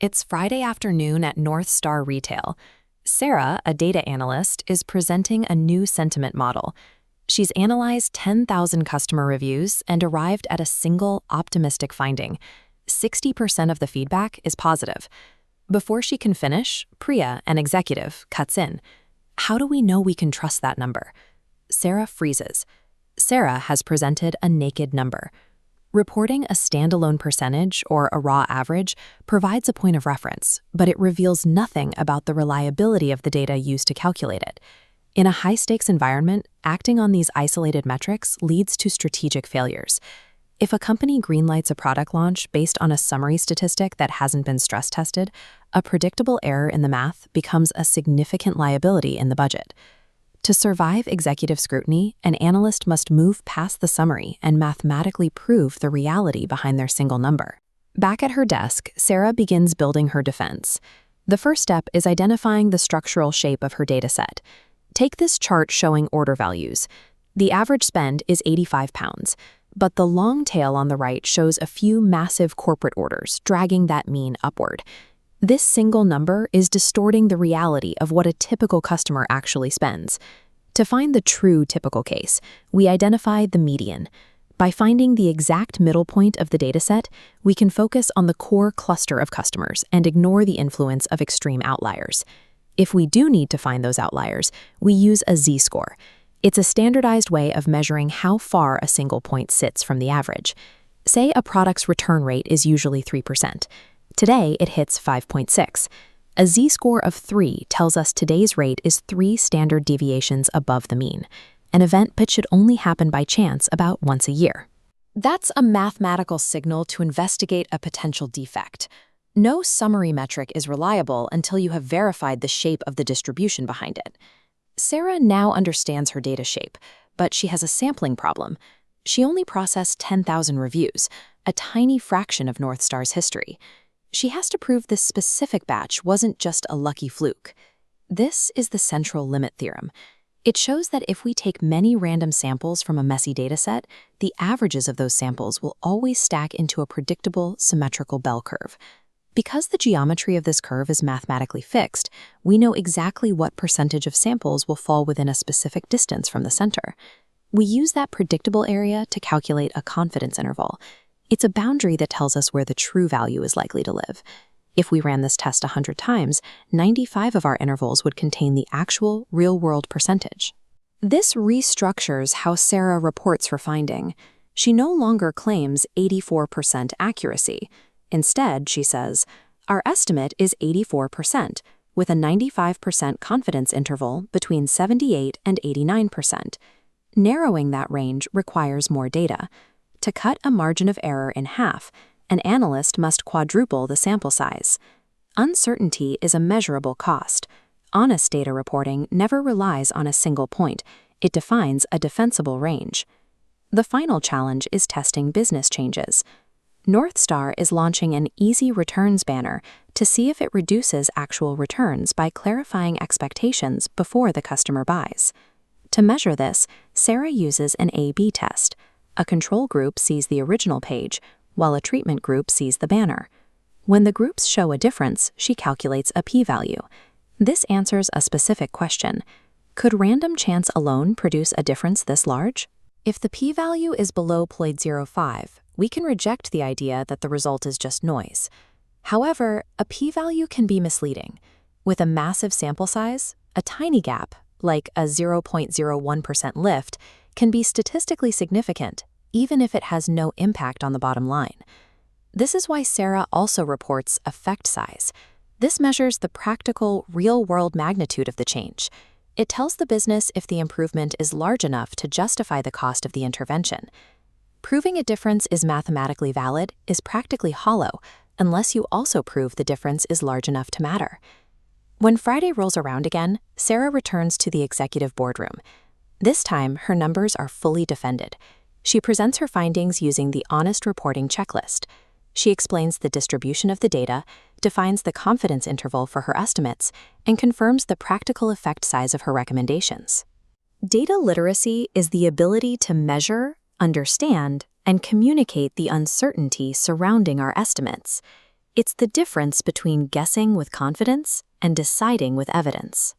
It's Friday afternoon at North Star Retail. Sarah, a data analyst, is presenting a new sentiment model. She's analyzed 10,000 customer reviews and arrived at a single optimistic finding. 60% of the feedback is positive. Before she can finish, Priya, an executive, cuts in. How do we know we can trust that number? Sarah freezes. Sarah has presented a naked number. Reporting a standalone percentage or a raw average provides a point of reference, but it reveals nothing about the reliability of the data used to calculate it. In a high-stakes environment, acting on these isolated metrics leads to strategic failures. If a company greenlights a product launch based on a summary statistic that hasn't been stress-tested, a predictable error in the math becomes a significant liability in the budget. To survive executive scrutiny, an analyst must move past the summary and mathematically prove the reality behind their single number. Back at her desk, Sarah begins building her defense. The first step is identifying the structural shape of her dataset. Take this chart showing order values. The average spend is £85, but the long tail on the right shows a few massive corporate orders, dragging that mean upward. This single number is distorting the reality of what a typical customer actually spends. To find the true typical case, we identify the median. By finding the exact middle point of the dataset, we can focus on the core cluster of customers and ignore the influence of extreme outliers. If we do need to find those outliers, we use a z-score. It's a standardized way of measuring how far a single point sits from the average. Say a product's return rate is usually 3%. Today, it hits 5.6. A z-score of 3 tells us today's rate is 3 standard deviations above the mean, an event that should only happen by chance about once a year. That's a mathematical signal to investigate a potential defect. No summary metric is reliable until you have verified the shape of the distribution behind it. Sarah now understands her data shape, but she has a sampling problem. She only processed 10,000 reviews, a tiny fraction of North Star's history. She has to prove this specific batch wasn't just a lucky fluke. This is the central limit theorem. It shows that if we take many random samples from a messy dataset, the averages of those samples will always stack into a predictable, symmetrical bell curve. Because the geometry of this curve is mathematically fixed, we know exactly what percentage of samples will fall within a specific distance from the center. We use that predictable area to calculate a confidence interval. It's a boundary that tells us where the true value is likely to live. If we ran this test 100 times, 95 of our intervals would contain the actual, real-world percentage. This restructures how Sarah reports her finding. She no longer claims 84% accuracy. Instead, she says, our estimate is 84%, with a 95% confidence interval between 78 and 89%. Narrowing that range requires more data. To cut a margin of error in half, an analyst must quadruple the sample size. Uncertainty is a measurable cost. Honest data reporting never relies on a single point. It defines a defensible range. The final challenge is testing business changes. North Star is launching an Easy Returns banner to see if it reduces actual returns by clarifying expectations before the customer buys. To measure this, Sarah uses an A/B test. A control group sees the original page, while a treatment group sees the banner. When the groups show a difference, she calculates a p-value. This answers a specific question. Could random chance alone produce a difference this large? If the p-value is below 0.05, we can reject the idea that the result is just noise. However, a p-value can be misleading. With a massive sample size, a tiny gap, like a 0.01% lift, can be statistically significant, even if it has no impact on the bottom line. This is why Sarah also reports effect size. This measures the practical, real-world magnitude of the change. It tells the business if the improvement is large enough to justify the cost of the intervention. Proving a difference is mathematically valid is practically hollow unless you also prove the difference is large enough to matter. When Friday rolls around again, Sarah returns to the executive boardroom. This time, her numbers are fully defended. She presents her findings using the honest reporting checklist. She explains the distribution of the data, defines the confidence interval for her estimates, and confirms the practical effect size of her recommendations. Data literacy is the ability to measure, understand, and communicate the uncertainty surrounding our estimates. It's the difference between guessing with confidence and deciding with evidence.